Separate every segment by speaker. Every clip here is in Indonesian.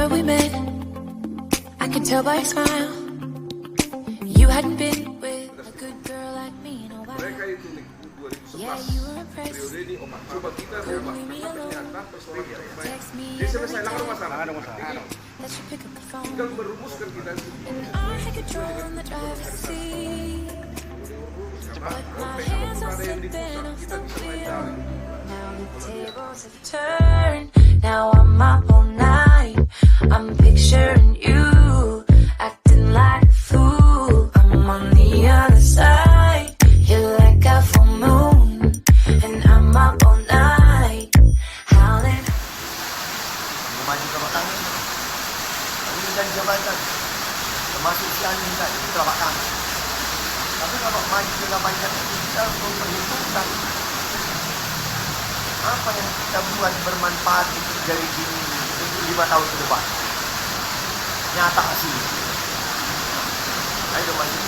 Speaker 1: that we met, I could tell by your smile. You hadn't been with a good girl like me in a while. Yeah, you were impressed. Couldn't leave me alone. Text me every day that you pick up the phone. And I could draw on the driver's seat, but my hands are slipping off the wheel. Now the tables have turned. Now I'm up all night. I'm picturing you acting like a fool. I'm on the other side. You're like a full moon, and I'm up all night howling.
Speaker 2: Maju ke belakang ini. Ini dari jabatan. Termasuk si Ani juga itu telapak kami. Tapi kalau maju dengan banyak kita memperhitungkan apa yang kita buat bermanfaat itu dari gini untuk 5 tahun ke depan. Nyata sih. Ayo maju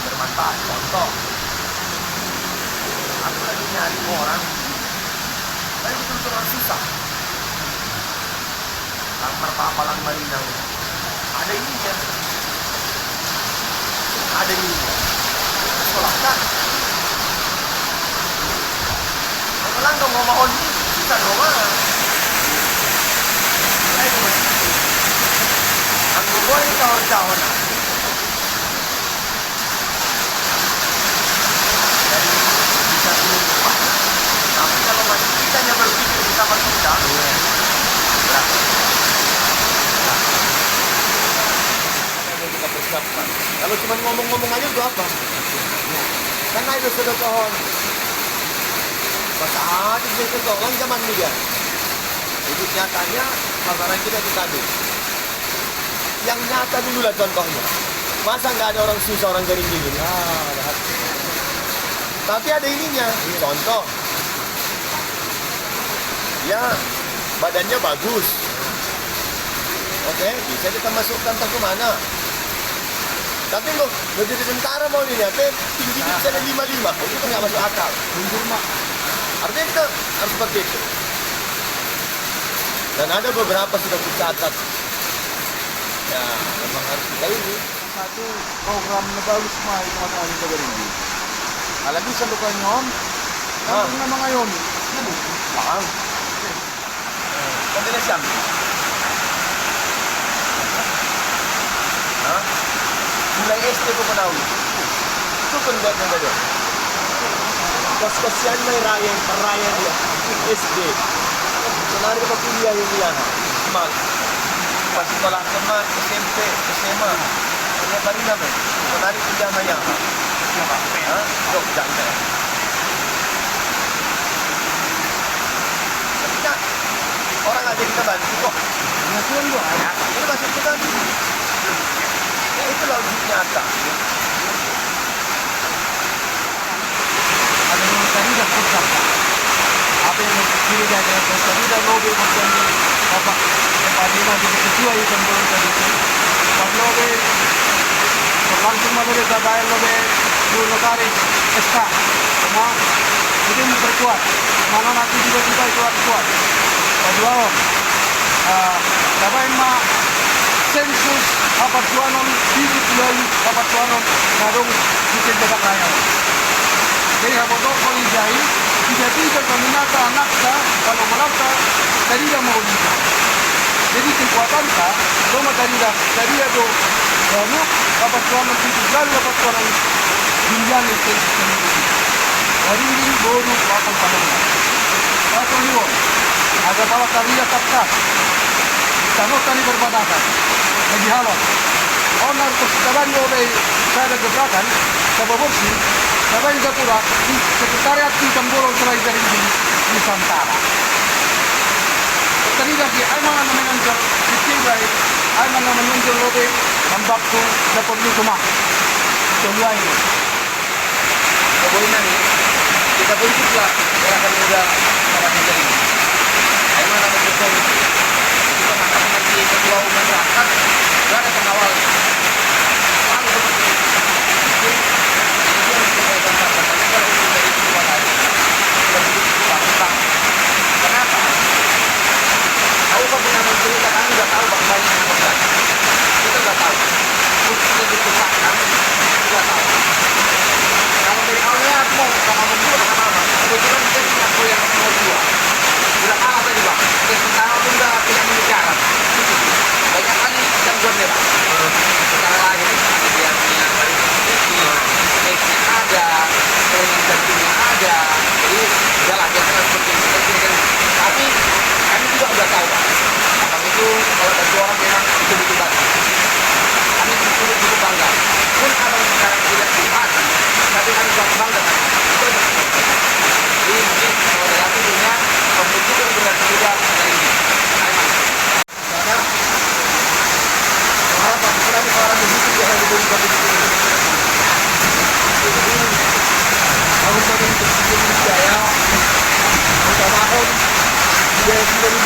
Speaker 2: bermanfaat. Contoh, aku lagi nyari orang, tapi betul-betul orang susah. Kamar Papalang Marinang ada ininya, ada ininya. Sekolah kan? Lang dong ngomong on ini kita rumah. Ayo mas. Aku boleh tahun-tahun. Jadi bisa lupa. Tapi kalau masih kita hanya berpikir bersama kita, berapa? Yang kita persiapkan. Kalau cuma ngomong-ngomong aja itu apa? Karena itu sudah pohon. Masa ada bisa tolong zaman muda. Hidup nyatanya pasaran kita itu tadi. Yang nyata dulu lah contohnya. Masa nggak ada orang susah, orang garing gini? Tapi ada ininya. Contoh. Ya, badannya bagus. Oke, bisa kita masukkan ke mana? Tapi kok jadi tentara mau nih, tingginya bisa ada 55. Itu nggak masuk akal. Mundur mak. Artinya kita harus seperti itu. Dan ada beberapa sudah dicatat. Ya, memang harus kita ini.
Speaker 3: Satu program bagus mah itu masalah kita beringi. Kalau bisa lupa nyon, kan memang ayon.
Speaker 2: Paham? Konten siam. Hah? Mulai SD ko pa daw. Itu pun buat yang tadi. Kasihan may raya dia SD. Senari ko kuliah yung iyan. Mal. Pas sekolah sama SMP, SMA. Ini baru naman. Senari kuliah na yan. Ha? Dok, jangan. Tapi kan orang aja kita bantu kok.
Speaker 3: Ngasuhan gua.
Speaker 2: Ini masuk kita. Ya itu logik nyata.
Speaker 3: Ada yang tadi dah pusat. Apa yang kiri dah tadi dah lobe macam ni. Apa yang paling mana dia ketua itu tempat tadi. Pas lobe, langsung mana dia bayar lobe dua notaris SK. Semua itu memperkuat. Mana nanti tiba-tiba itu kuat. Kedua, dapat emak sensus apa tuanon hidup lalu apa tuanon narung kita jaga raya. Jadi apa tu kalau dijai tiba-tiba peminata anaknya kalau melata tadi dah mau nikah. Jadi kekuatan tak, cuma tadi ada kamu apa tuanon hidup lalu apa tuanon himpian itu sendiri. Hari ini baru 8 tahun. Satu dua, ada bawa karya kata. Kamu tadi berbatasan. Lagi halal. Onar persekitaran oleh saya gebrakan, coba bersih, coba juga pula di sekretariat di Kambolon Serai dari Nusantara. Tadi lagi, ayman yang menonjol di Tinggai, ayman yang menonjol oleh Mambakku dapat di rumah. Semua ini.
Speaker 2: Pokoknya nih, kita bentuklah gerakan muda para muda ini. Ayman ada betul. Kita akan menjadi ketua umum masyarakat. Gak ada pengawal. Lalu seperti itu. Jadi, itu yang kita gambarkan. Tapi kalau itu dari ketua tadi, lebih bangsa. Kenapa? Aku kan punya mencerita, kami udah tahu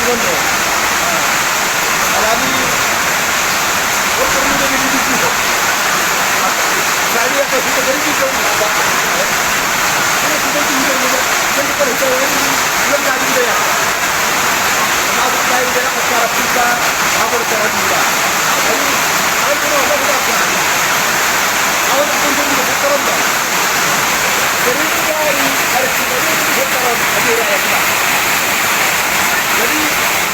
Speaker 3: Bondo. Alami perlu dari itu. Saya akan kita dari itu. Ini sudah tinggal juga. Jadi kalau itu belum jadi dia. Masuk saya dia acara kita, apa cara dia. Jadi saya kalau ada apa. Awak pun juga berkorban. Jadi dari kita ini berkorban bagi rakyat kita. Jadi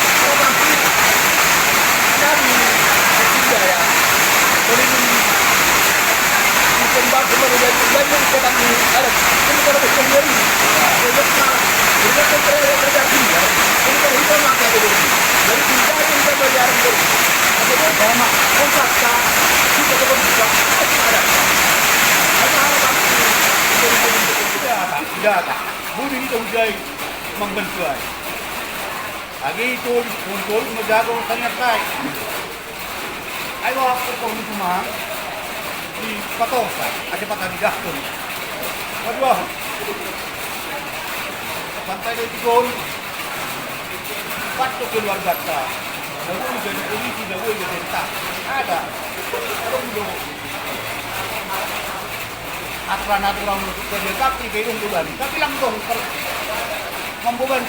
Speaker 3: kalau nanti kami tidak ya, melindungi ditembak kepada yang kita ini ada. Ini kalau kita sendiri, kita terjadi ya. Ini kalau kita makan dulu. Jadi tidak kita belajar dulu. Kemudian sama kontrak kita tetap bisa ada. Ada harapan tidak ada. Budi kita udah membentuk. Lagi itu muncul menjaga sangat baik. Ayo aku kau cuma di Patosa, ada patah di Gaston. Waduh, sampai di Tigol, patut keluar data. Lalu jadi polisi, lalu jadi tentara. Ada, kalau aturan-aturan untuk kerja tapi belum bulan, tapi langsung membuat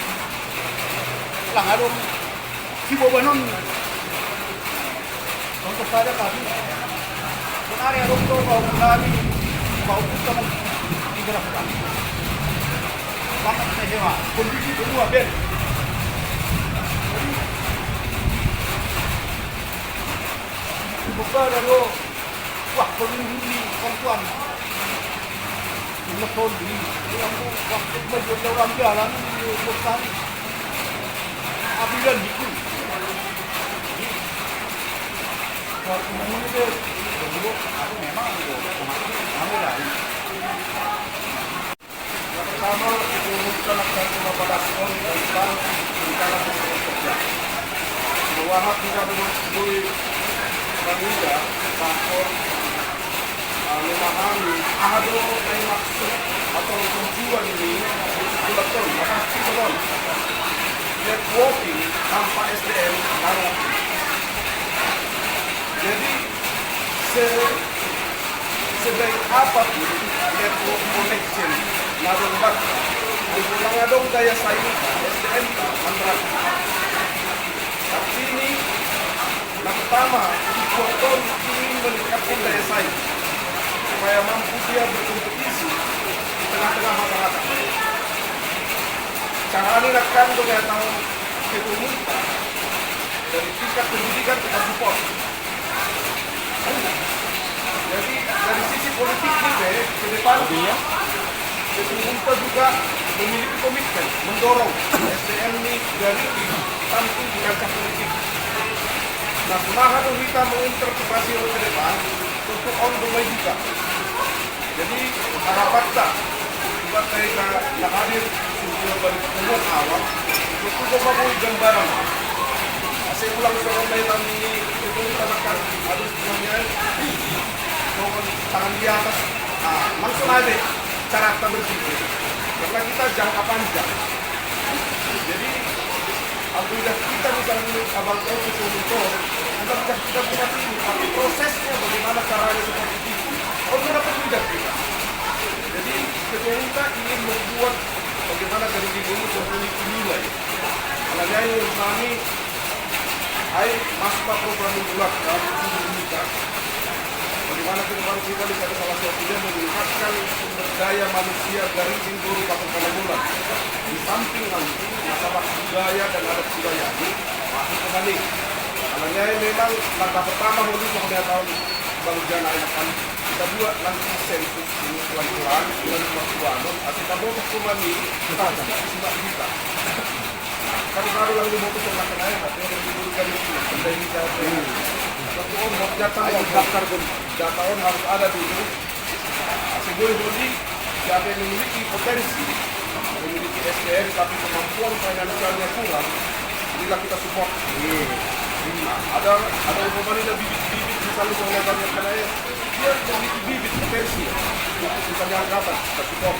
Speaker 3: lang adong si Bobanon untuk pada kami kunari adong to kami mau kita digerakkan banget saja kondisi kedua ben buka dulu wah pemilih perempuan telepon ini yang waktu baju orang jalan bukan abilan itu. Kalau ini deh, dulu aku memang kamu lah. Yang pertama itu melaksanakan kepada sekolah tentang rencana kerja. Bahwa kita memiliki manusia transport memahami ada yang maksud atau tujuan ini betul pasti betul. Networking tanpa SDM baru. Jadi sebaik apapun network connection lalu bat mengadong daya saing SDM antara. Tapi ini yang pertama dipotong ingin meningkatkan daya saing supaya mampu dia berkompetisi di tengah-tengah masyarakat. Cara ini akan tahu kekomunitas dari tingkat pendidikan kita support. Jadi dari sisi politik kita ke depan kekomunitas juga memiliki komitmen mendorong SDM ini dari tampil di kancah politik. Nah, semangat kita menginterpretasi ke depan untuk on the way juga. Jadi harapan kita juga saya nak hadir sudah bertemu awal itu mempunyai gambaran. Saya ulang soal ini itu kita akan harus punya tangan di atas. Langsung aja cara kita berpikir karena kita jangka panjang. Jadi apabila kita misalnya abang tahu itu bukan kita punya tim, tapi prosesnya bagaimana caranya seperti itu. Oh, kita tidak kita. Jadi kita ingin membuat bagaimana dari diri ini memiliki nilai. Kalau yang kami, masuk program bulat dalam kita. Bagaimana kedepan kita bisa salah satunya meningkatkan sumber daya manusia dari Tingguru Kabupaten Palabuhan. Di samping nanti masalah budaya dan adat budaya ini masuk kembali. Karena memang langkah pertama untuk tahun baru jana akan kita buat nanti sensus ini pelan-pelan dengan waktu kita mau kembali kita sebab kita. Kalau baru yang dimotong sama kenanya, tapi yang diberikan itu benda ini jauh. Satu orang jatah daftar jatahon harus ada dulu. Sebelum siapa yang memiliki potensi, memiliki SDM tapi kemampuan finansialnya kurang, inilah kita support. Ada umpamanya bibit-bibit misalnya soalnya kenanya dia memiliki bibit potensi misalnya angkatan kita support.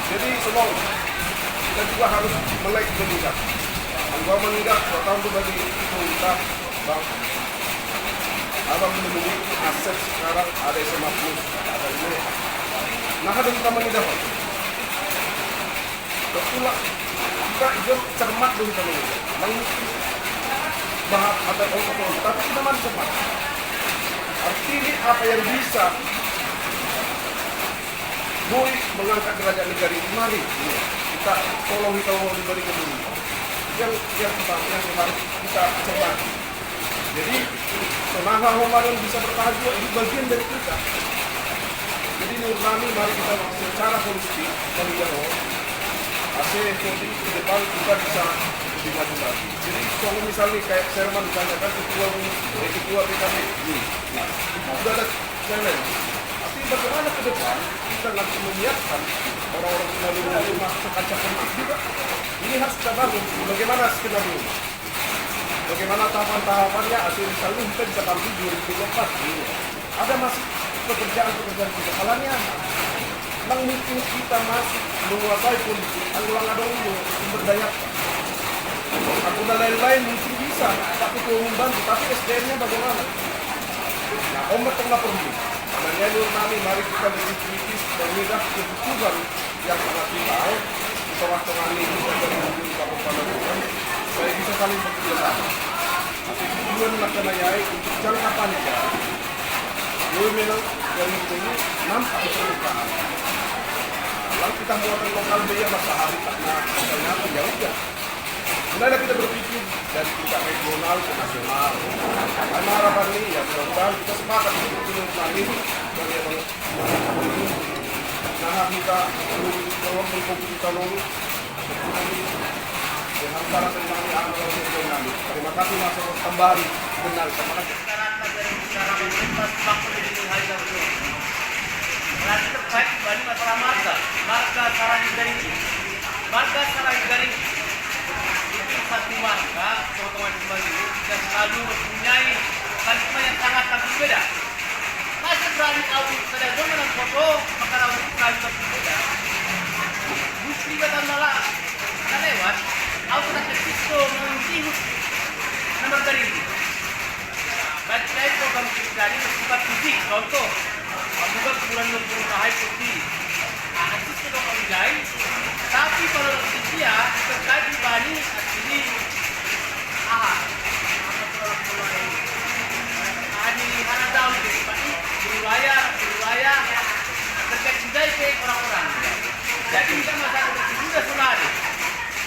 Speaker 3: Jadi semua kita juga harus melek meningkat. Ang gua meninggal 2 tahun tuh bagi itu kita bang. Abang memiliki aset sekarang ada SMA Plus, ada ini. Nah ada kita meninggal. Betulah kita itu cermat dulu kita meninggal. Nang bahas ada orang tapi kita masih cermat. Artinya apa yang bisa boleh mengangkat derajat negara ini, mari kita tolong kita diberi kemuliaan. Yang harus kita cermati. Jadi senaha Homaran bisa bertahan juga ini bagian dari kita. Jadi menurut kami mari kita secara holistik melihat hasil ke depan kita bisa lebih maju lagi. Jadi kalau misalnya kayak Serman ditanyakan ketua PKB ini, itu sudah ada challenge. Tapi bagaimana ke depan kita nanti menyiapkan orang-orang yang rumah sekaca politik juga. Ini harus kita bangun. Bagaimana skenario? Bagaimana tahapan-tahapannya? Hasil misalnya kita bisa tampil 2024. Ada masih pekerjaan-pekerjaan kita. Kalanya memang mungkin kita masih menguasai politik. Anggulang ada sumber daya. Aku dan lain-lain mungkin bisa. Tapi keumum bantu. Tapi SDM-nya bagaimana? Nah, ombak tengah perlu. Karena kami mari kita lebih kritis dan melihat kebutuhan yang sangat vital. Tengah-tengah ini kita menuju kabupaten saya bisa saling bekerja sama. Tapi tujuan laksanakan untuk jangka panjang. Lalu memang dari ini nampak perlukaan. Kalau kita muatan lokal biaya masa hari karena misalnya ya udah. Mulai kita berpikir dari tingkat regional ke nasional. Karena harapan ini ya mudah-mudahan kita sepakat untuk kami bagaimana. Nah kita tolong mengkomunikasikan dengan cara kembali anggaran. Terima kasih Mas kembali benar. Terima kasih.
Speaker 4: Cara mengentas waktu di hari itu. Nanti terkait kembali masalah marga sarang garing. Marga sarang garing itu satu marga teman-teman kembali dan selalu mempunyai kalimat yang sangat berbeda. Masih berani tahu pada zaman foto maka tahu kalimat berbeda. Bukti kata malah tak lewat. Aku nak kesitu menghubungi nomor garing. Baca program garing bersifat fisik. Contoh, bukan bulan berhai putih. Nanti kita menjai. Tapi kalau dia terkait di bani ini, di mana tahu di wilayah terkait juga ke orang-orang. Jadi kita masalah sudah sunari.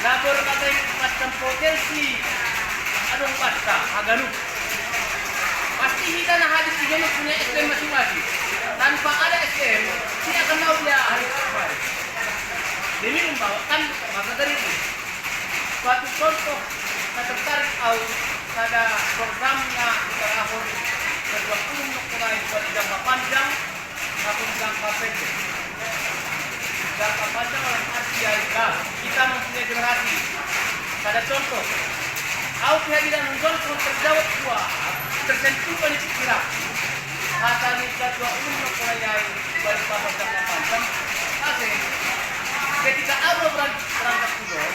Speaker 4: Labor kata macam potensi ada pasta aganu. Pasti kita nak hadis dia punya SDM masing-masing. Tanpa ada SDM, dia akan tahu dia hari kemarin. Demi membawakan maka dari itu. Suatu contoh saya tertarik ada programnya kita lahir kedua untuk menaik buat jangka panjang maupun jangka pendek. Jangka panjang dalam arti kita mempunyai generasi. Pada contoh, kehadiran Johnson terjawab dua tersentuh pada pikiran. Kata kita dua untuk melayani bagi jangka panjang. Asing. Ketika Allah berangkat pulau,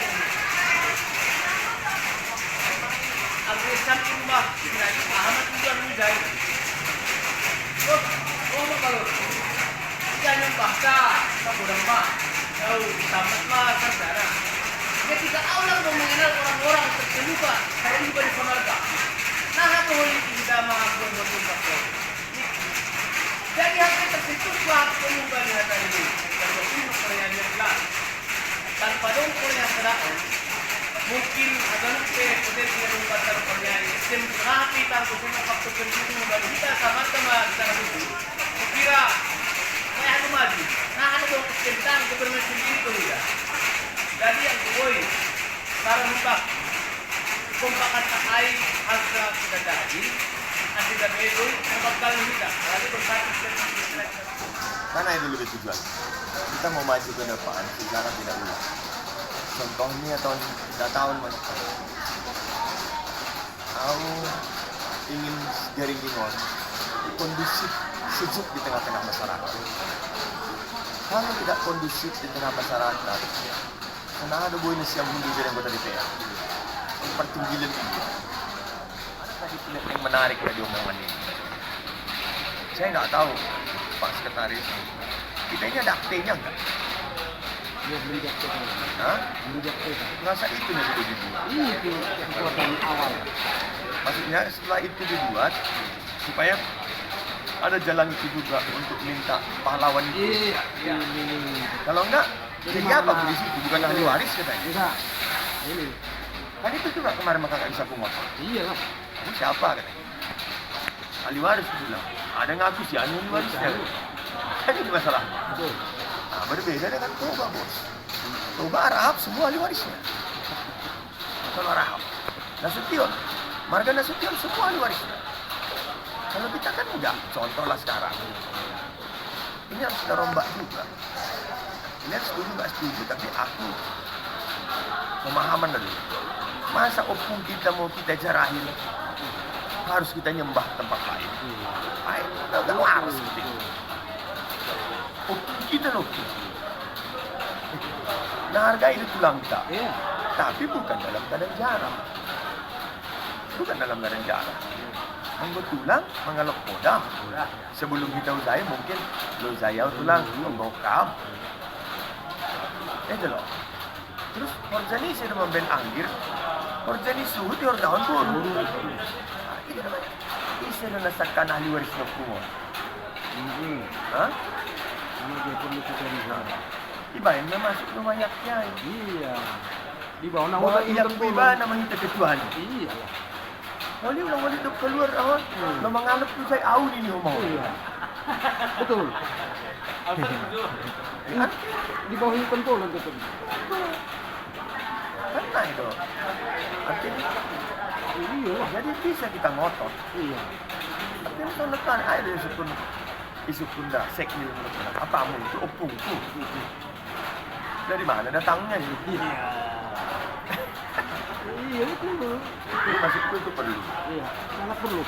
Speaker 4: Al-Quran Ummah Nabi Ahmad juga menjadi. Oh kalau jangan bahasa kabudang mah, tahu tamat mah saudara. Ketika Allah mau mengenal orang-orang terkelupa, terlupa di marga. Nah aku boleh kita maafkan betul. Jadi hampir tersentuh waktu mengubah hati ini. Kalau ini perayaan jelas. Tanpa dongkol yang terdapat, mungkin agak potensi yang membaca perayaan sistem rapi tanpa semua faktor penting membagi kita sama-sama secara hukum. Kira saya ada maju. Nah ada dong tentang gubernur sendiri kemudian. Jadi yang boy, cara mudah kompakan air harga sudah jadi, tidak begitu, bakal tidak. Lalu bersatu
Speaker 5: Karena itu lebih tujuan. Kita mau maju ke depan, sejarah tidak ulang. Contohnya tahun mana? Aku ingin Garing Gingon kondusif, sejuk di tengah-tengah masyarakat. Kalau tidak kondusif di tengah masyarakat, karena ada buah yang mundur dari anggota DPR. pertinggilan itu. Ada tadi yang menarik dari omongan ini. Saya nggak tahu Pak Sekretaris, kita ini ada aktenya nggak?
Speaker 3: Dia beli jaketnya.
Speaker 5: Hah?
Speaker 3: Beli jaketnya.
Speaker 5: Masa itu yang sudah dibuat?
Speaker 3: Itu kekuatan awal.
Speaker 5: Maksudnya setelah itu dibuat supaya ada jalan itu juga untuk minta pahlawan itu.
Speaker 3: Iya.
Speaker 5: Kalau enggak, jadi apa
Speaker 3: Gimana?
Speaker 5: polisi itu? Bukan ahli waris katanya.
Speaker 3: Bisa. Ini.
Speaker 5: Kan itu juga kemarin maka nggak bisa kumat.
Speaker 3: Iya lah.
Speaker 5: Ini siapa katanya? Ahli waris itu bilang. Ada ngaku sih ahli warisnya. Kan itu masalah.
Speaker 3: Betul.
Speaker 5: Nah, berbeda dengan Toba, bos. Toba Arab semua ahli warisnya. Kalau Arab, Nasution, Marga Nasution semua ahli warisnya. Kalau kita kan enggak, contohlah sekarang. Ini harus kita rombak juga. Ini harus setuju nggak setuju, tapi aku pemahaman dulu. Masa opung kita mau kita jarahin, harus kita nyembah tempat lain. Lain, udah waras gitu. Opung kita loh. Nah, harga itu tulang kita.
Speaker 3: Iya.
Speaker 5: Tapi bukan dalam keadaan jarang. Bukan dalam keadaan jarang. Menggo tulang, mengalok podam. Sebelum kita usai mungkin lo saya tulang, menggokam. Itu loh. Terus Horjani saya memben anggir. Horjani suhu di tahun buru. Itu namanya. Isa na nasakkan ahli waris na kumon. Hah?
Speaker 3: Karena dia perlu kita lihat.
Speaker 5: Iba yang masuk rumah yaknya.
Speaker 3: Iya. Di bawah
Speaker 5: Bahwa
Speaker 3: naungan
Speaker 5: iyak iba namanya ketuan.
Speaker 3: Iya.
Speaker 5: Wali ulang wali itu keluar awal. Lo mengalap tuh saya awun ini omong.
Speaker 3: Iya. Betul.
Speaker 5: Kan?
Speaker 3: Di bawah hitam pun betul.
Speaker 5: Karena itu. Artinya,
Speaker 3: Iya.
Speaker 5: jadi bisa kita ngotot.
Speaker 3: Iya.
Speaker 5: Artinya kalau nekan ada isu kunda sekmil menurut apa mu itu opung tuh. Dari mana datangnya ini?
Speaker 3: Iya betul.
Speaker 5: Ini maksudku itu perlu.
Speaker 3: Iya. Sangat perlu.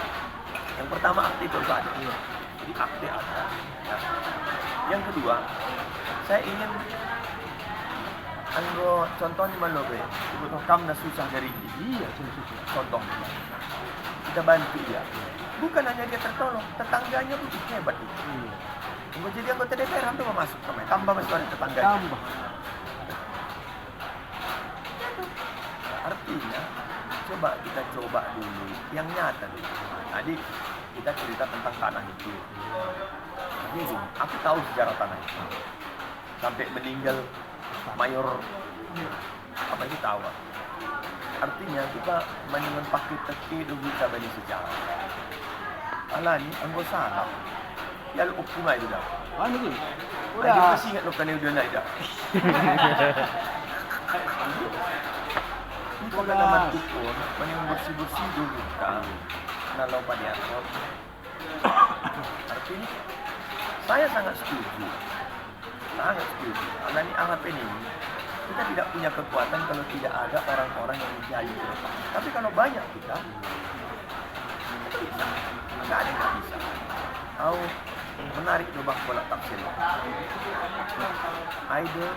Speaker 5: Yang pertama aktif itu ada.
Speaker 3: Iya.
Speaker 5: Jadi aktif ada. Ya. Yang kedua, saya ingin anggo contohnya mana be? Ibu kam na susah dari ini.
Speaker 3: Iya. Susah.
Speaker 5: Contohnya, kita bantu dia. Bukan hanya dia tertolong, tetangganya pun hebat itu.
Speaker 3: Iya.
Speaker 5: Anggo jadi anggota DPR hampir mau masuk ke tambah masuk ada tetangganya.
Speaker 3: Tambah.
Speaker 5: Artinya, coba kita coba dulu yang nyata dulu. Tadi kita cerita tentang tanah itu. Ini aku tahu sejarah tanah itu. Sampai meninggal mayor apa itu tahu. Artinya kita menenun pakai teki dulu kita bani sejarah. Alah ni anggo salah. Ya lu opung aja dah.
Speaker 3: Mana tu?
Speaker 5: Udah. Dia masih ingat lu kan udah naik dah. Ini kalau nama tukun, menyung bersih-bersih dulu kan. Kalau pada akor. Artinya, saya sangat setuju. Sangat setuju. Karena ini anggap ini, kita tidak punya kekuatan kalau tidak ada orang-orang yang menjadi ke depan. Tapi kalau banyak kita bisa. Nggak ada yang nggak bisa. Tahu, menarik coba bola tafsir. Aida,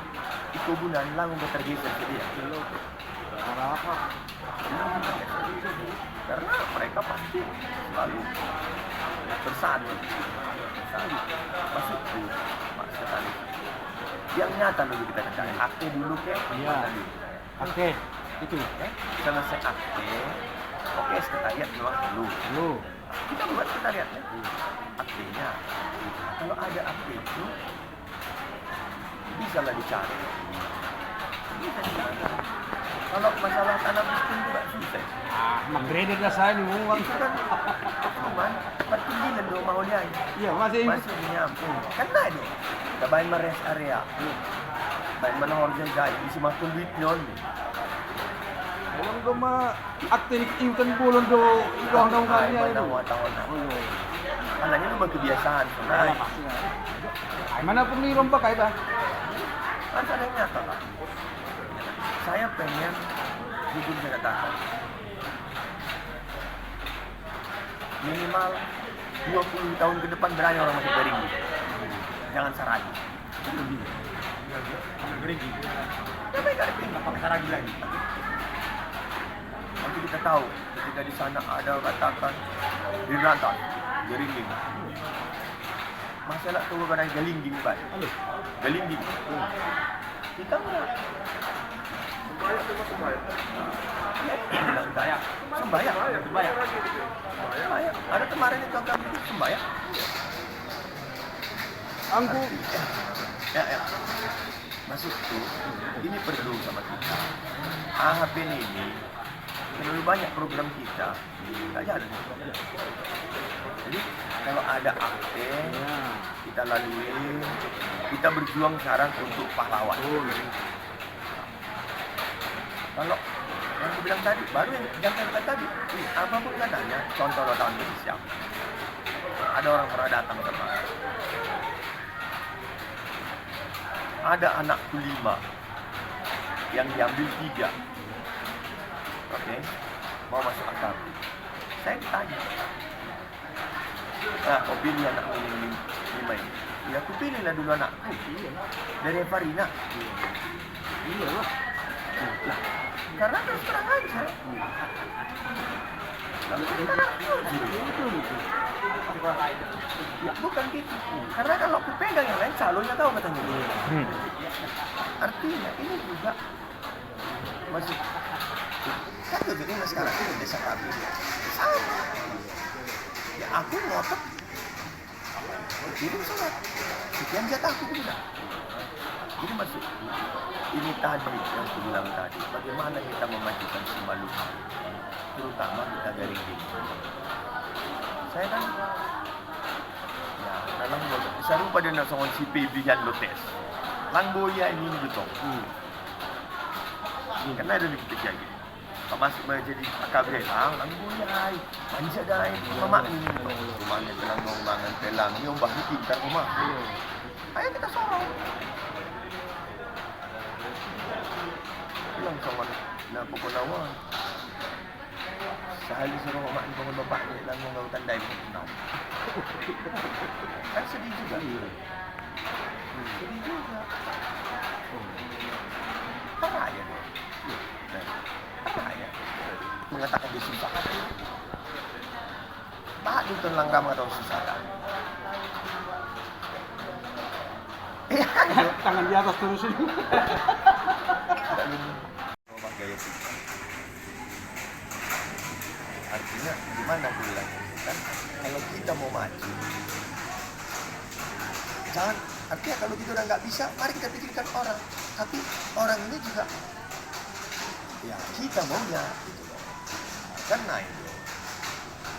Speaker 5: itu bulan langsung tergeser ke dia.
Speaker 3: Apa?
Speaker 5: Karena mereka pasti selalu bersatu. Maksudku, Pak Sekretaris, yang nyata dulu kita cari. Akte dulu ke?
Speaker 3: Iya. Oke. Itu.
Speaker 5: Selesai akte, oke sekretariat memang dulu.
Speaker 3: Dulu.
Speaker 5: Kita buat sekretariatnya. Aktenya. Kalau ada akte itu, bisa lah dicari. Bisa dicari. Kalau masalah tanah miskin juga susah.
Speaker 3: Magredit na saya ni mo.
Speaker 5: Itu kan cuman pertinggian dong mau dia.
Speaker 3: Iya, masih.
Speaker 5: Masih nyampe. Kan tadi kabain mares area. Bain mana organ jai isi makan duit nyon.
Speaker 3: Walang gama aktinik iutan bulan do ikaw nang kanya itu.
Speaker 5: Tahun. Anaknya lu kebiasaan. Nah,
Speaker 3: Ay mana pemirom pa kay ba?
Speaker 5: kan ada yang nyata lah. Saya pengen jujur saya katakan minimal 20 tahun ke depan berani orang masuk Beringgi. Jangan Saragi. Beringgi. Ya baik ada Beringgi, pakai Saragi lagi. kita tahu ketika di sana ada katakan dirantas, geringing. Masalah tu kadang galingging Pak. Galingging. Kita enggak. Sembahyang. Ada kemarin itu kami sembahyang.
Speaker 3: Angku
Speaker 5: Ya. Masuk tuh. Ini perlu sama kita. AHPN ini terlalu banyak program kita nggak jalan. Jadi kalau ada akte kita lalui, kita berjuang sekarang untuk pahlawan. Kalau yang aku bilang tadi, baru yang saya bilang tadi, apapun katanya, contoh tahun Indonesia, ada orang pernah datang ke sana. Ada anakku 5 yang diambil 3. Oke, mau masuk akal. Saya tanya, nah, kau pilih anakku ini 5 ini. Ya, aku pilihlah dulu anakku. Dari Farina. Iya lah. Lah, karena terus terang aja. Lalu kita ya, bukan gitu. Karena kalau aku pegang yang lain, calonnya tahu katanya. Artinya ini juga masih kan begini sekarang ini desa kami. Sama. Ya aku ngotot. Ini sholat. Sekian jatah aku bilang. Ini masuk. Ini tadi yang aku bilang tadi. Bagaimana kita memajukan si Maluku, terutama kita dari ini. Saya kan ya, dalam serupa dengan songon si Pebihan Lotes. Langboya ini gitu. Karena ada di ketika gitu. Masuk menjadi AKB langboya, manja dah mamak ini. Rumahnya telang ngombangan telang, ni ombah bikin kan rumah. Ayo kita sorong. Bilang songon na pukunawan. Sehari suruh mak ni bangun bapak ni lang ngau tandai pukunaw. Kan sedih juga. Sedih juga. Parah ya. Parah ya. Mengatakan dia susah hati. Pak itu langgam atau susah kan? Iya.
Speaker 3: tangan di atas terus ini.
Speaker 5: Gaya kita. Artinya gimana aku bilang kan? Kalau kita mau maju, jangan artinya kalau kita udah nggak bisa, mari kita pikirkan orang. Tapi orang ini juga, ya kita maunya gitu loh. Karena itu,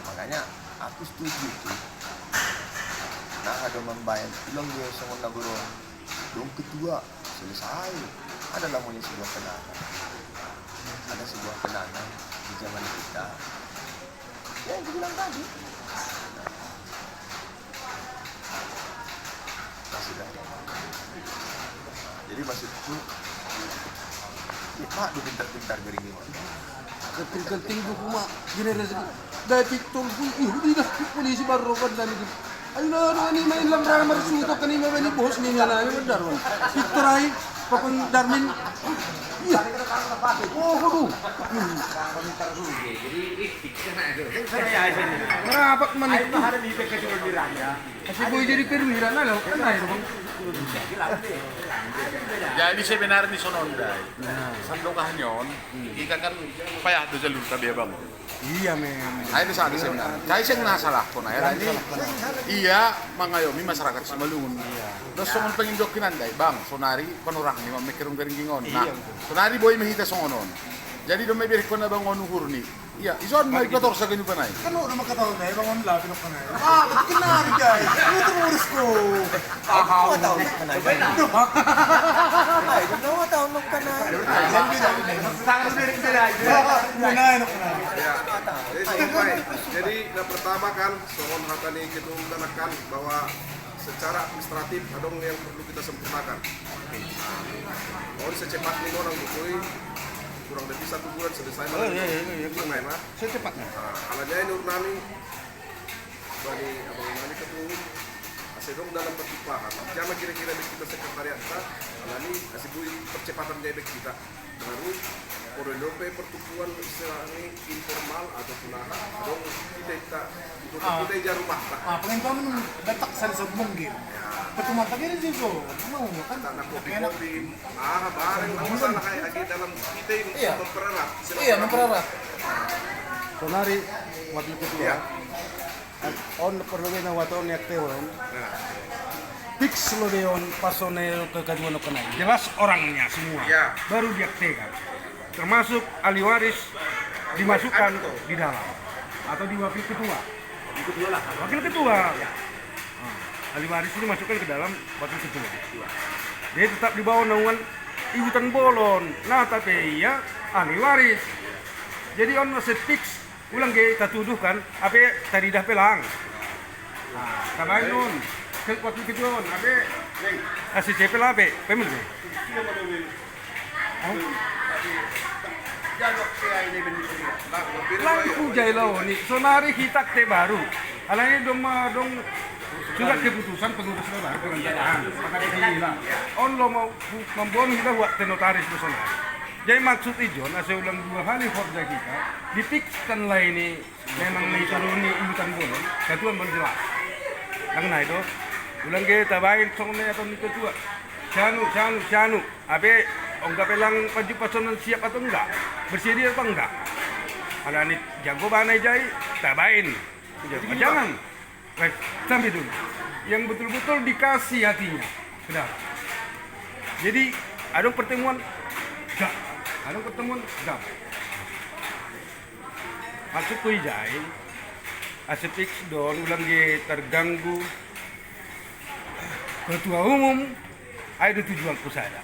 Speaker 5: makanya aku setuju itu. Nah ada membayar, bilang dia sama nagurong, dong kedua selesai. Adalah mulai sebuah kenangan. Ada sebuah kenangan di zaman kita. Ya yang dibilang tadi. Sudah. Jadi maksudku, ya Pak, lu pintar-pintar gering-gering.
Speaker 3: Keting-keting ko kuma. Generasi. Dahil TikTok ko, hindi na polisi barukan na nito. Ayun na, ni main lang rang marsuto kanina ba ni boss ni nga na yung darwan. Victor ay papang Darmin. Iya. Oh, kudu. Ngerapak man itu. Kasi boy jadi perwira na lo. Kan ay bang.
Speaker 6: Jadi sebenarnya di Sononday, sandukan yon, ika kan payah tu jalur tabi bang.
Speaker 3: Iya men.
Speaker 6: Ay di sana sebenarnya. Kaya siyang nasalah ko na yan. Iya, mangayomi masyarakat sa Malungon. Terus songon pangindok kinanday, bang, sonari panurang ni mamikirong garing-gingon. Nah, sonari boy mahita songonon. Jadi do may birik ko na bang onuhur ni. Iya, ison may 14 sa ganyan pa na.
Speaker 3: Kano na makataon na ibang onla pinok ka na. Kinari guys. Tuturus ko.
Speaker 5: Dua tahun kenal. Ay, 2 tahun mo kenal.
Speaker 3: Tangan sendiri aja. Munay no kenal.
Speaker 7: Jadi yang pertama kan soal hatani kita menekankan bahwa secara administratif ada yang perlu kita sempurnakan. Mau secepatnya orang bukui kurang lebih 1 bulan selesai. Iya.
Speaker 3: Secepatnya.
Speaker 7: Alanya ini Nurnani bagi abang Nurnani ketua asedong dalam pertumpahan. Jangan kira-kira kita sekretariat kita, alani asibui percepatan jebek kita baru Porodope pertukuan istilahnya informal ataupun dong kita kita rumah tak
Speaker 3: Pengentuan datak sa sabong game. Pertemuan tadi rin dito. Ano kan?
Speaker 7: tak nak kopi bareng lah masalah kayak lagi dalam kita ini
Speaker 3: Iya.
Speaker 7: mempererat.
Speaker 3: Iya, memperarat. Sonari, wakil ketua.
Speaker 7: Iya.
Speaker 3: On perlu na waton yak teon.
Speaker 7: Nah,
Speaker 3: Fix lo deon personel ke kedua no kenai. Jelas orangnya semua.
Speaker 7: Iya.
Speaker 3: Baru dia kan. Termasuk ahli waris dimasukkan di dalam atau di wakil ketua. Wakil ketua. Ahli waris itu dimasukkan ke dalam wakil ketua. Dia tetap di bawah naungan Ibu Tan Bolon. Nah, tapi ya ahli waris. Jadi on masih fix ulang kita tuduhkan apa tadi dah pelang. Nah, kabain nun. Wakil ketua on apa asih cepel apa pemil be. Lang pujay lao ni sonari hitak te baru. Alangnya dong surat keputusan pengurus baru perencanaan. Maka dia on lo mau membuang kita buat notaris di sana. Jadi maksud ijon asal ulang 2 hari forja kita dipikirkan lah ini memang dituruni Ibutan Bolon ketuan menjelas. Lang na itu ulang kita baik songnya atau ni ketua. Canu. Abe enggak pelang baju pasonan siap atau enggak? Bersedia atau enggak? Kalau ini jago banai jai, tabain. Jangan. Baik, sampai dulu. Yang betul-betul dikasih hatinya. Sudah. Jadi ada pertemuan enggak. Ada pertemuan enggak. Masuk ke jai. Asepik don ulang ge terganggu. Ketua umum ada tujuan pusada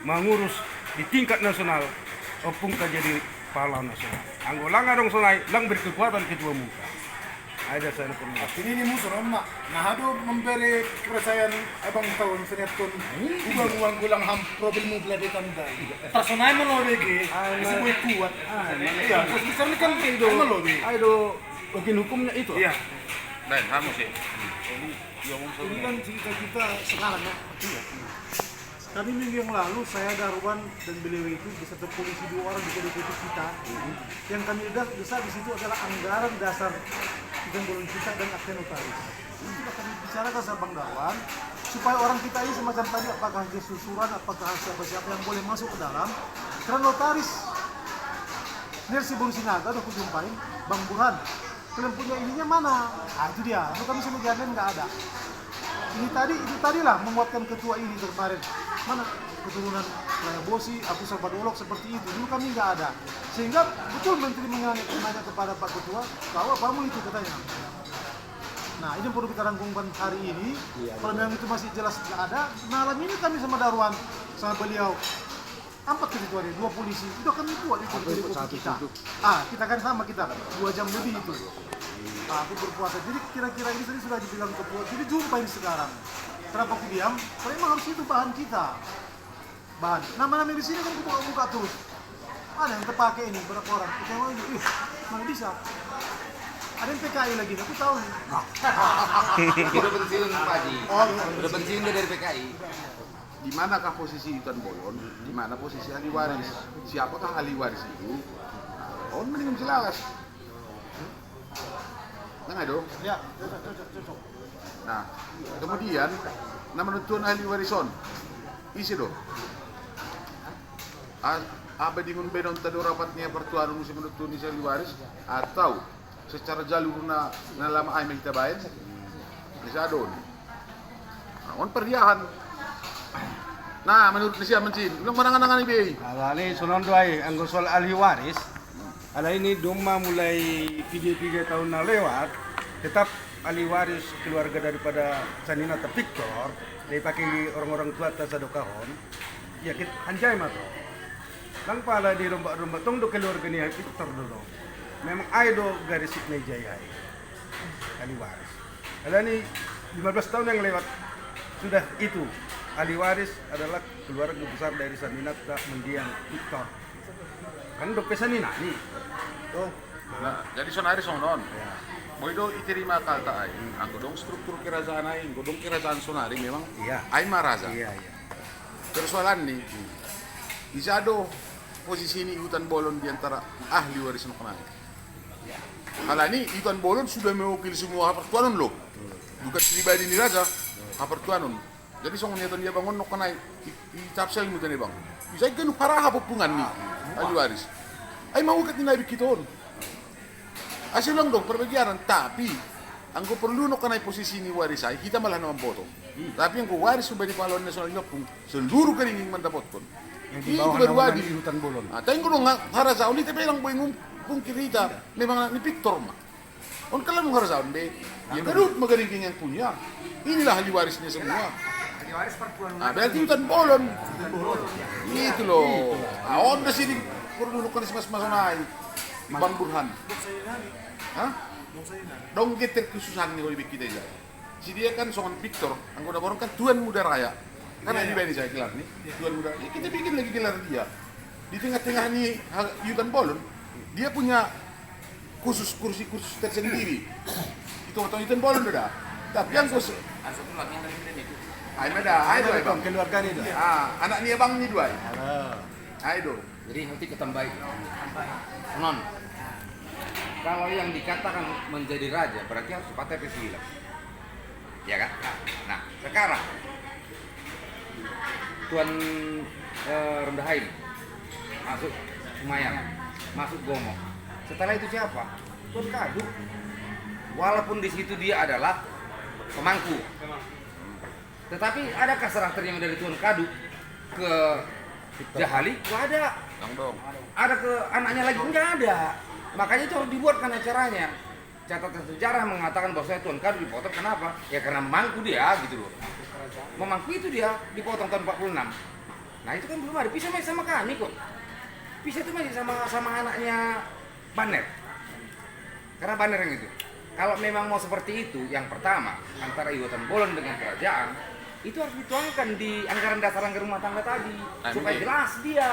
Speaker 3: mengurus di tingkat nasional opung jadi pahlawan nasional. Anggolang adong sonai lang berkekuatan ketua muka. Ada saya pemerintah.
Speaker 8: Ini musuh mak. Nah, aduh memberi kepercayaan abang tahun senetun. Uang gulang ham problemmu beladi tanda. Personal melodegi. Isi boleh kuat. Iya, besar kan itu. Melodi.
Speaker 3: Ayo bagian hukumnya itu.
Speaker 8: Iya.
Speaker 6: Dan kamu sih.
Speaker 8: Ini kan cerita kita sekarang ya. Kami minggu yang lalu saya Darwan dan beliau itu beserta polisi 2 orang di KDPP kita. Yang kami lihat besar di situ adalah anggaran dasar Ibutan Bolon kita dan akte notaris. Ini sudah kami bicarakan sama Bang Darwan supaya orang kita ini semacam tadi apakah dia susuran, apakah siapa-siapa yang boleh masuk ke dalam. Karena notaris Nersi Bung Sinaga udah kujumpain Bang Burhan. Kalian punya ininya mana? Ah itu dia. Lalu kami sama Jarlen nggak ada. Itu tadilah menguatkan ketua ini kemarin. Mana keturunan Raya Bosi, Abu Sabadolok seperti itu. Dulu kami nggak ada. Sehingga betul menteri menanya kepada Pak Ketua, tahu apamu itu katanya. Nah ini perlu kita rangkumkan hari ini. Kalau memang itu masih jelas nggak ada, malam ini kami sama Darwan sama beliau. 4 ketua dia, 2 polisi, udah kami buat itu di kita. Kita kan sama kita 2 jam lebih itu. Aku berpuasa. Jadi kira-kira ini tadi sudah dibilang ketua. Jadi jumpain sekarang. Kenapa aku diam? Karena memang harus itu bahan kita. Bahan. Nama-nama di sini kan aku buka terus. Ada yang terpakai ini berapa orang? Kita mau ini. Mana bisa? Ada yang PKI lagi, aku tahu nih.
Speaker 2: Udah pensiun Pak Haji. Udah pensiun dia dari PKI.
Speaker 6: Di manakah posisi Ibutan Bolon? Di mana posisi ahli waris? Siapakah ahli waris itu? On mending jelas. Nah, dong.
Speaker 8: Ya, cocok.
Speaker 6: Nah, kemudian nama menentukan ahli warison. Isi dong. Apa dingun bedon tadi rapatnya pertuaran musim menentukan isi ahli waris atau secara jalur na lama ay kita bayar? Bisa don. Nah, on perdiahan. Nah, menurut Nisia Mencin, belum menangan-nangan ini.
Speaker 3: Ini sunon doai anggo soal ahli waris. Ala ini doma mulai 3 tahun lewat, tetap ahli waris keluarga daripada Sanina Victor, dipakai orang-orang tua atas adokahon. Ya kita anjay mah. Lang pala di rombak-rombak tong do keluarga ni Victor dulu. Memang aido garis Jaya ahli waris. Ala ini 15 tahun yang lewat sudah itu. Ahli waris adalah keluarga besar dari Saninata Mendiang Victor. Kan dokter Sanina nih. Tuh.
Speaker 6: Nah, jadi sonari sonon. Ya. Boydo iterima kata aing. Anggo dong struktur kerajaan aing, godong kerajaan sonari memang
Speaker 3: iya.
Speaker 6: Aing maraza.
Speaker 3: Iya.
Speaker 6: Persoalan nih. Isado posisi ini hutan bolon di antara ahli waris Nokonai. Hal ini hutan bolon sudah mewakili semua Hapartuanon loh, bukan pribadi ini raja Hapartuanon. Jadi song niatan dia bangun Nokonai di capsel mutan bang. Bisa kan paraha popungan nih ahli waris. Ay mau kat ninabi kiton. Asal lang dong perbagiaran tapi ang ko perlu Nokonai posisi ni warisay kita malah naman boto. Tapi ang ko waris sudah di pahlawan nasional Nyopong seluruh keringing mendapat kon.
Speaker 3: Yang di bawah naungan di hutan bolon.
Speaker 6: Tayo ko nung harasaon, hindi tayo lang po yung kirita, memang ni Victor ma. On ka lang nung harasaon, be, ya ganun magaling yang punya. Inilah ahli waris niya semua.
Speaker 2: Ahli waris perempuan.
Speaker 6: Berarti hutan bolon. Itu loh. On na sini, puro dulu kan mas masonay. Bang Burhan. Hah? Dong kita kesusahan nih kalau kita aja. Si dia kan soal Victor, anggota borong kan Tuan Muda Raya. Karena di bawah saya gelar nih, Tuan Muda. Ya, kita bikin lagi gelar dia. Di tengah-tengah nih hutan bolon, dia punya kursi tersendiri. Itu hutan bolon udah. Tapi yang khusus, ada bang.
Speaker 3: Keluarga dia dah.
Speaker 6: Anak nih bang nih dua. Ayo.
Speaker 2: Jadi nanti ketambahin. Non. Kalau yang dikatakan menjadi raja berarti harus partai P9. Ya kan? Nah, sekarang Tuan Rendahain masuk Semayang, masuk Gomo. Setelah itu siapa? Tuan Kadu. Walaupun di situ dia adalah pemangku. Tetapi adakah serah terima dari Tuan Kadu ke Jahali? Nggak ada. Ada ke anaknya lagi? Nggak ada. Makanya itu harus dibuatkan acaranya. Catatan sejarah mengatakan bahwa saya Tuan Kadu dipotong. Kenapa? Ya karena memangku dia gitu loh. Memangku itu dia dipotong tahun 46. Nah itu kan belum ada. Pisah masih sama kami kok. Pisah itu masih sama anaknya Baner. Karena Baner yang itu. Kalau memang mau seperti itu, yang pertama antara hutan bolon dengan kerajaan itu harus dituangkan di anggaran dasar anggaran rumah tangga tadi supaya jelas dia.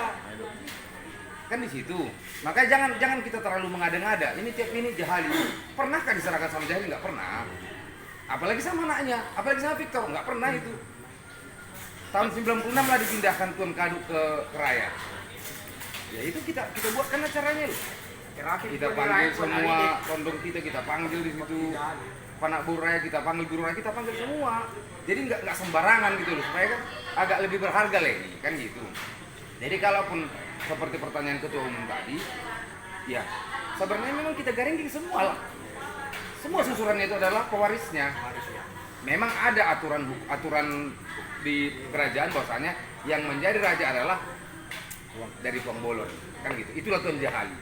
Speaker 2: Kan di situ. Makanya jangan kita terlalu mengada-ngada. Ini tiap ini Jahali. Pernahkah diserahkan sama Jahali? Nggak pernah. Apalagi sama anaknya, apalagi sama Victor, nggak pernah itu. Tahun 96 lah dipindahkan Tuan Kadu ke Raya. Ya itu kita buatkan acaranya loh. Kita panggil semua kondong kita panggil di situ. Panak Buraya kita panggil, Guru Raya kita panggil semua. Jadi nggak sembarangan gitu loh, supaya kan agak lebih berharga lagi, kan gitu. Jadi kalaupun seperti pertanyaan Ketua Umum tadi, ya sebenarnya memang kita garingin semua lah. Semua susurannya itu adalah pewarisnya. Memang ada aturan di kerajaan bahwasanya yang menjadi raja adalah dari Tuang Bolon, kan gitu. Itulah Tuan Jahali.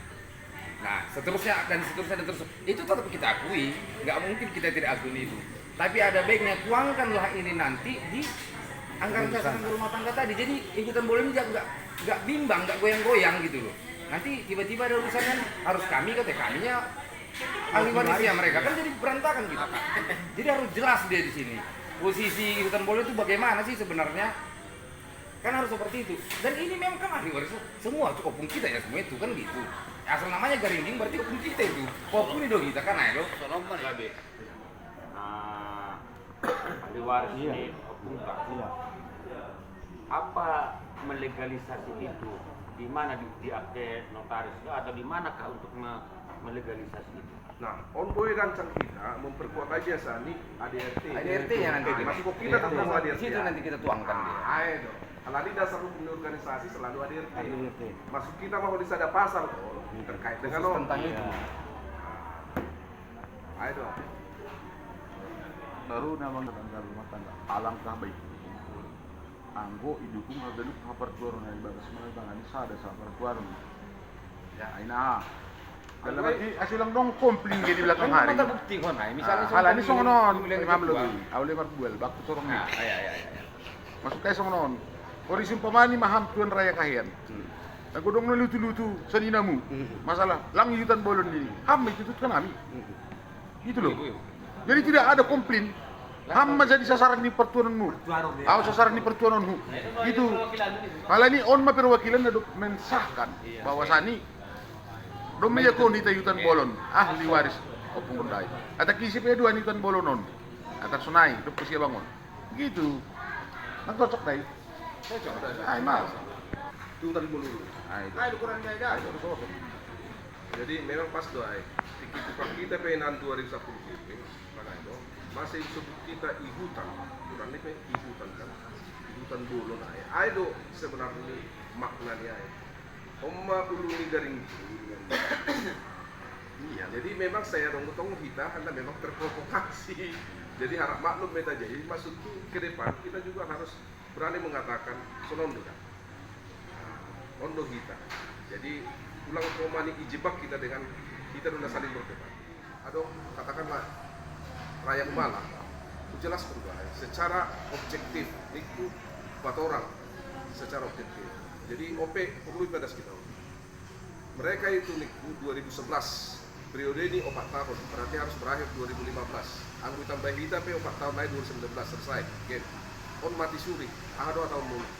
Speaker 2: Nah, seterusnya dan seterusnya. Itu tetap kita akui, nggak mungkin kita tidak akui itu. Tapi ada baiknya tuangkanlah ini nanti di anggaran dasar rumah tangga tadi. Jadi ikutan bolon ini nggak bimbang, nggak goyang-goyang gitu loh. Nanti tiba-tiba ada urusan kan harus kami kaminya ahli warisnya mereka kan jadi berantakan gitu. Jadi harus jelas dia di sini. Posisi hutan bolon itu bagaimana sih sebenarnya? Kan harus seperti itu. Dan ini memang kan ahli waris semua, opung kita ya semua itu kan gitu. Asal namanya Garingging berarti opung kita itu. Opung itu kita kan ayo.
Speaker 4: Solomon Gabe. Ahli waris ini opung tak. Apa melegalisasi itu? Di mana di akte notaris atau di manakah untuk melegalisasi itu?
Speaker 7: Nah, onboy rancang kita memperkuat aja Sani ADRT.
Speaker 2: ADRT yang nanti
Speaker 7: masuk kita tentang
Speaker 2: di
Speaker 7: ADRT.
Speaker 2: situ nanti kita tuangkan dia.
Speaker 7: Ayo dong. Kalau di dasar hukum organisasi selalu ADRT. Masuk kita mau bisa ada pasal terkait dengan
Speaker 2: tentang itu.
Speaker 7: Ayo dong.
Speaker 6: Baru namang tanggal rumah tangga. Alangkah baik. Anggo idukung hadaluk hapartuaron ay bagas mga tangani sada sa hapartuaron. Ya, ay na. Dalam arti asilang dong komplain gini belakang hari.
Speaker 2: Kan bukti ko na. Misalnya
Speaker 6: Hala ni song non, imam lo. Awle marbuel bak to torong.
Speaker 2: Ay.
Speaker 6: Masuk kayo song non. Orisin pamani maham tuan raya kahian. Nagudong na lutu-lutu sa ninamu. Masalah lang yutan bolon ini. Ham itu kan kami. Gitu loh. Jadi tidak ada komplain. Ham jadi sasaran di pertuananmu. Sasaran di pertuananmu. Gitu. Malah ini on ma perwakilan na mensahkan bahwa sani Domeya ko nita yutan bolon, ahli waris opung kunday. At kisip edu an yutan bolonon. At sunay, do siya bangon. Gitu. Nagcocok dai. Ay mas.
Speaker 7: Itu tadi melulu.
Speaker 2: Ayo kurang jaga.
Speaker 7: Jadi memang pas doa. Tukang kita penan 2010 itu, mana itu masih sebut kita ihutan. Kurang ini pe ihutan kan. Ihutan bulu nah ya. Ayo sebenarnya maknanya ya. Omma uluni garing. Iya, jadi memang saya tong kita karena memang terprovokasi. Jadi harap maklum beta jadi maksudku ke depan kita juga harus berani mengatakan sonondo kan. Ondo kita. Jadi ulang komani ijebak kita dengan kita sudah saling berdebat. Aduh, katakanlah rakyat Malang jelas berubah secara objektif itu empat orang secara objektif. Jadi OP perlu pada kita. Mereka itu niku 2011 periode ini 4 tahun berarti harus berakhir 2015. Anggota tambah kita pe 4 tahun lagi 2019 selesai. Oke. On mati suri. Ada tahun mulut.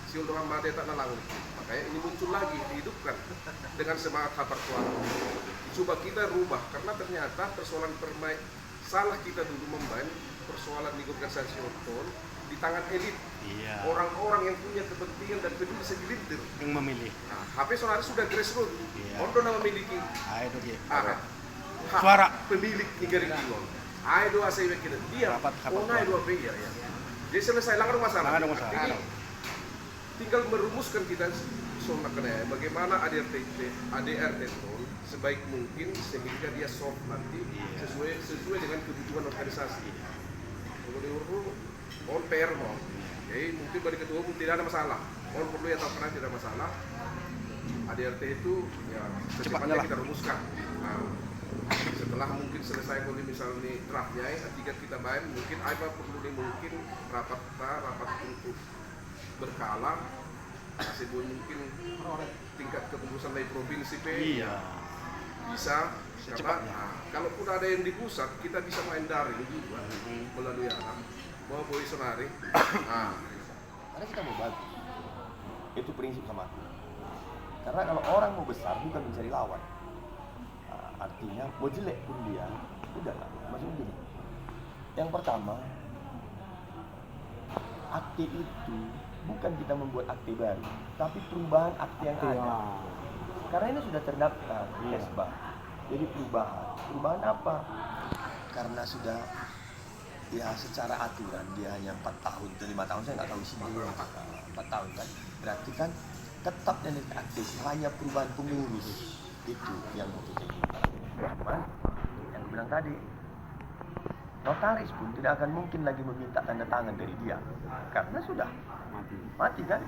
Speaker 7: Si orang mati tak nalangun. Makanya ini muncul lagi dihidupkan dengan semangat kabar tuan. Coba kita rubah karena ternyata persoalan permain salah kita dulu membangun persoalan di organisasi oton di tangan elit.
Speaker 9: Iya.
Speaker 7: Orang-orang yang punya kepentingan dan peduli segelintir
Speaker 9: Yang memilih.
Speaker 7: Nah, HP Sonari sudah grassroots.
Speaker 9: Iya.
Speaker 7: Ondo nama memiliki
Speaker 9: Ayo dia.
Speaker 7: hak
Speaker 9: Suara.
Speaker 7: pemilik negeri Kilon. Ayo doa saya kita dia.
Speaker 9: Rapat
Speaker 7: Onai dua ya. Jadi selesai langgar masalah.
Speaker 9: Nggak ada masalah.
Speaker 7: Ini tinggal merumuskan kita soal bagaimana ADRT itu sebaik mungkin sehingga dia soft nanti sesuai dengan kebutuhan organisasi. Kalau on PR mau, jadi mungkin bagi ketua umum tidak ada masalah. On perlu ya tak pernah tidak masalah. ADRT itu ya secepatnya kita rumuskan. Nah, setelah mungkin selesai kalau misalnya draftnya, ketika kita main mungkin apa perlu mungkin rapat untuk berkala masih mungkin tingkat kepengurusan dari provinsi
Speaker 9: Iya.
Speaker 7: bisa secepatnya. Nah, kalaupun ada yang di pusat kita bisa main daring juga melalui anak mau boy Sonari. Nah,
Speaker 5: Karena kita mau bantu. Itu prinsip sama aku. Karena kalau orang mau besar bukan mencari lawan. Artinya mau jelek pun dia, udahlah. Maksudnya gini. Yang pertama, akte itu bukan kita membuat akte baru, tapi perubahan akte yang ada. Karena ini sudah terdaftar di Esba. Jadi perubahan apa? Karena sudah ya secara aturan dia hanya 4 tahun atau 5 tahun, saya nggak tahu isinya. 4 tahun kan, berarti kan tetap yang aktif hanya perubahan pengurus itu yang kita inginkan. Cuman yang gue bilang tadi, notaris pun tidak akan mungkin lagi meminta tanda tangan dari dia karena sudah mati kan.